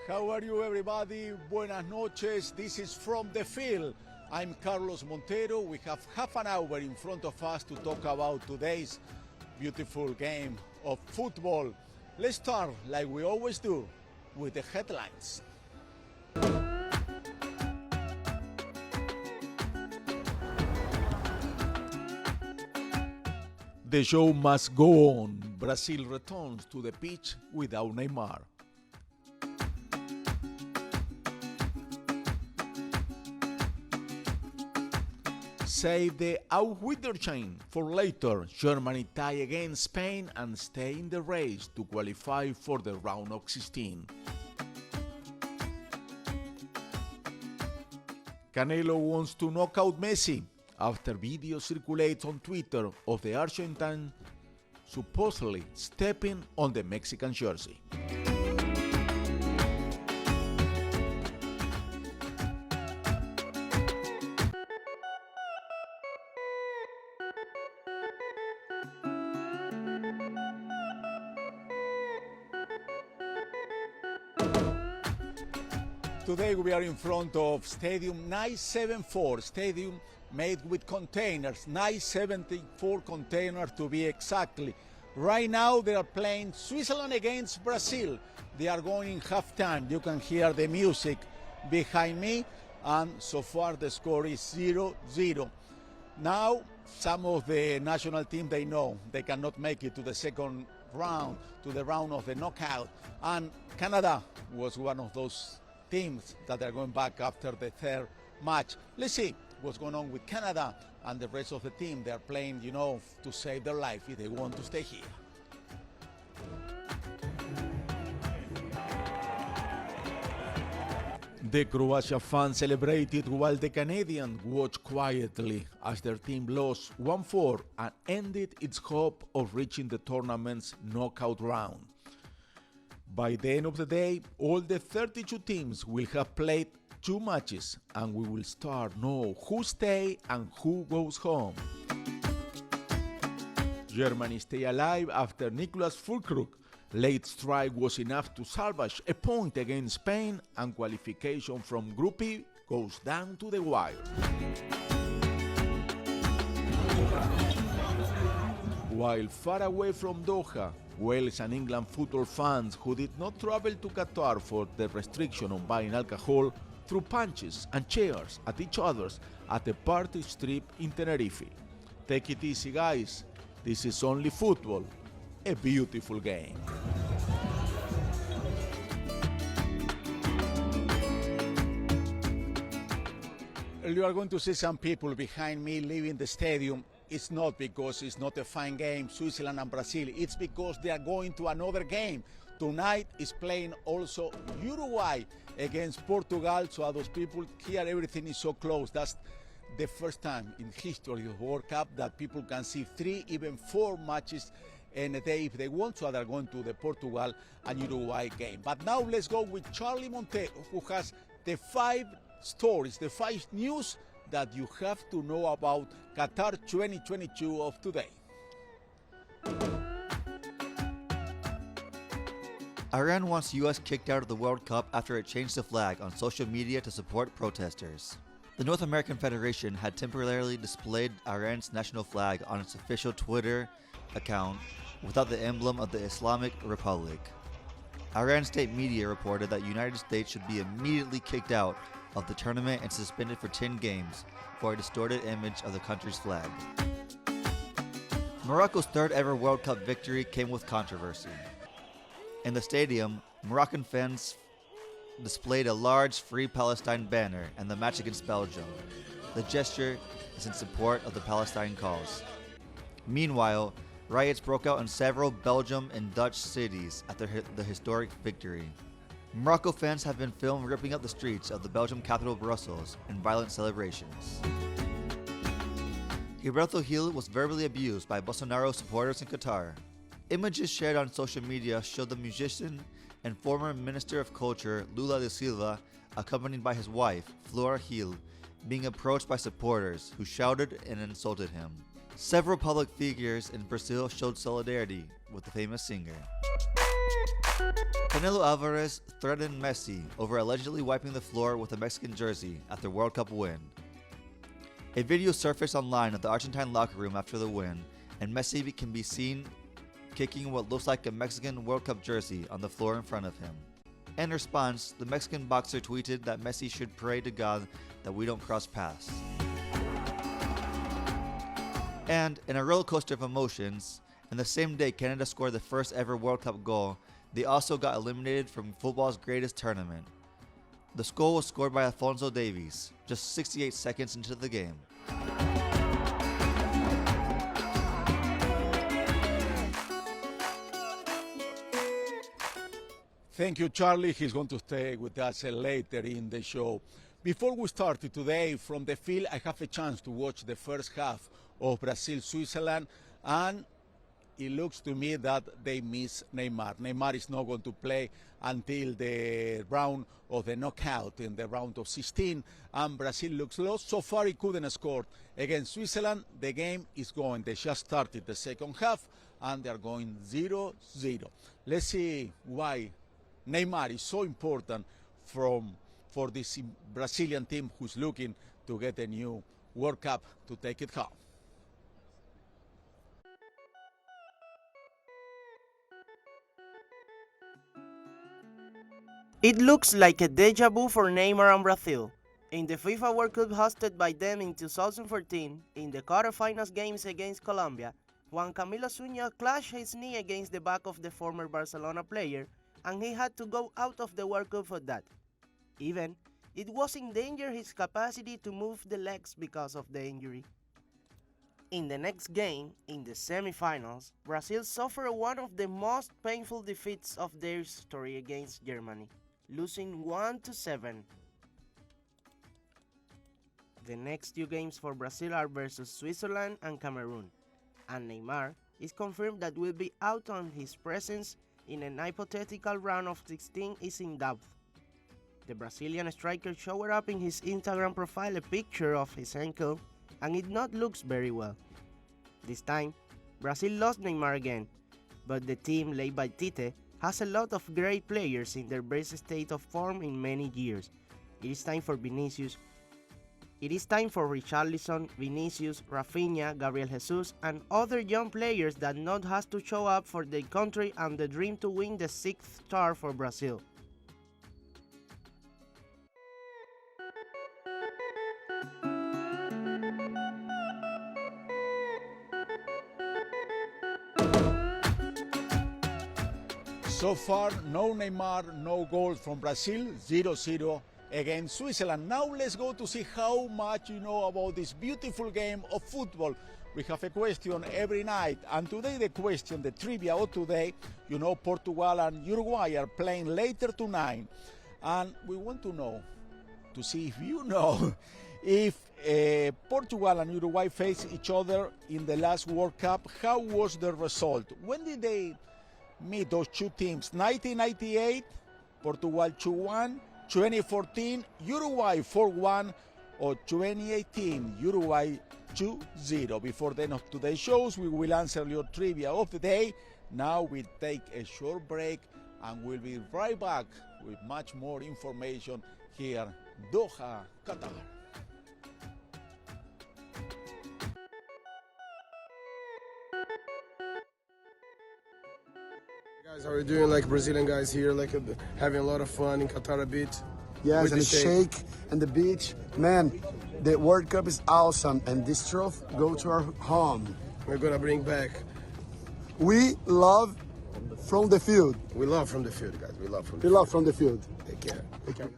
How are you, everybody? Buenas noches. This is From the Field. I'm Carlos Montero. We have half an hour in front of us to talk about today's beautiful game of football. Let's start, like we always do, with the headlines. The show must go on. Brazil returns to the pitch without Neymar. Save the Aufwitterchain for later. Germany tie against Spain and stay in the race to qualify for the round of 16. Canelo wants to knock out Messi after video circulates on Twitter of the Argentine supposedly stepping on the Mexican jersey. Today we are in front of Stadium 974, stadium made with containers, 974 containers to be exactly. Right now they are playing Switzerland against Brazil. They are going in halftime. You can hear the music behind me, and so far the score is 0-0. Now some of the national team, they know they cannot make it to the second round, to the round of the knockout, and Canada was one of those teams that are going back after the third match. Let's see what's going on with Canada and the rest of the team. They are playing, to save their life if they want to stay here. The Croatia fans celebrated while the Canadians watched quietly as their team lost 1-4 and ended its hope of reaching the tournament's knockout round. By the end of the day, all the 32 teams will have played 2 matches, and we will start know who stays and who goes home. Germany stay alive after Niklas Füllkrug's late strike was enough to salvage a point against Spain, and qualification from Group E goes down to the wire. While far away from Doha, Wales and England football fans who did not travel to Qatar for the restriction on buying alcohol threw punches and chairs at each other at the party strip in Tenerife. Take it easy, guys. This is only football, a beautiful game. You are going to see some people behind me leaving the stadium. It's not because it's not a fine game, Switzerland and Brazil. It's because they are going to another game. Tonight is playing also Uruguay against Portugal. So those people here, everything is so close. That's the first time in history of the World Cup that people can see 3, even 4 matches in a day if they want. So they're going to the Portugal and Uruguay game. But now let's go with Charlie Montero, who has the 5 stories, the 5 news that you have to know about Qatar 2022 of today. Iran wants U.S. kicked out of the World Cup after it changed the flag on social media to support protesters. The North American Federation had temporarily displayed Iran's national flag on its official Twitter account without the emblem of the Islamic Republic. Iran state media reported that the United States should be immediately kicked out of the tournament and suspended for 10 games for a distorted image of the country's flag. Morocco's third ever World Cup victory came with controversy. In the stadium, Moroccan fans displayed a large Free Palestine banner and the match against Belgium. The gesture is in support of the Palestine cause. Meanwhile, riots broke out in several Belgium and Dutch cities after the historic victory. Morocco fans have been filmed ripping up the streets of the Belgian capital Brussels in violent celebrations. Gilberto Gil was verbally abused by Bolsonaro supporters in Qatar. Images shared on social media show the musician and former Minister of Culture Lula da Silva, accompanied by his wife, Flora Gil, being approached by supporters who shouted and insulted him. Several public figures in Brazil showed solidarity with the famous singer. Canelo Alvarez threatened Messi over allegedly wiping the floor with a Mexican jersey at their World Cup win. A video surfaced online of the Argentine locker room after the win, and Messi can be seen kicking what looks like a Mexican World Cup jersey on the floor in front of him. In response, the Mexican boxer tweeted that Messi should pray to God that we don't cross paths. And in a roller coaster of emotions, in the same day Canada scored the first ever World Cup goal, they also got eliminated from football's greatest tournament. The goal was scored by Alphonso Davies, just 68 seconds into the game. Thank you, Charlie. He's going to stay with us later in the show. Before we start today, from the field, I have a chance to watch the first half of Brazil-Switzerland, and it looks to me that they miss Neymar. Neymar is not going to play until the round of the knockout in the round of 16, and Brazil looks lost. So far, he couldn't score against Switzerland. The game is going. They just started the second half, and they're going 0-0. Let's see why Neymar is so important for this Brazilian team who's looking to get a new World Cup to take it home. It looks like a deja vu for Neymar and Brazil. In the FIFA World Cup hosted by them in 2014, in the quarterfinals games against Colombia, Juan Camilo Zúñiga clashed his knee against the back of the former Barcelona player, and he had to go out of the World Cup for that. Even, it was in danger his capacity to move the legs because of the injury. In the next game, in the semi-finals, Brazil suffered one of the most painful defeats of their history against Germany, losing 1-7. The next two games for Brazil are versus Switzerland and Cameroon, and Neymar is confirmed that will be out, on his presence in an hypothetical round of 16 is in doubt. The Brazilian striker showed up in his Instagram profile a picture of his ankle, and it not looks very well. This time, Brazil lost Neymar again, but the team led by Tite has a lot of great players in their best state of form in many years. It is time for Vinicius. It is time for Richarlison, Vinicius, Rafinha, Gabriel Jesus, and other young players that not has to show up for their country and the dream to win the 6th star for Brazil. So far, no Neymar, no goal from Brazil, 0-0 against Switzerland. Now let's go to see how much you know about this beautiful game of football. We have a question every night, and today the question, the trivia of today, you know, Portugal and Uruguay are playing later tonight, and we want to know, to see if you know, if Portugal and Uruguay face each other in the last World Cup, how was the result? When did they meet, those two teams? 1998, Portugal 2-1, 2014, Uruguay 4-1, or 2018, Uruguay 2-0. Before the end of today's shows, we will answer your trivia of the day. Now we take a short break, and we'll be right back with much more information here, Doha, Qatar. Guys, how are you doing? Like Brazilian guys here, like having a lot of fun in Qatar a bit. Yes, and the shake and the beach. Man, the World Cup is awesome, and this trophy go to our home. We're gonna bring back. We love from the field. We love from the field, guys. We love from the We love from the field. Take care. Take care.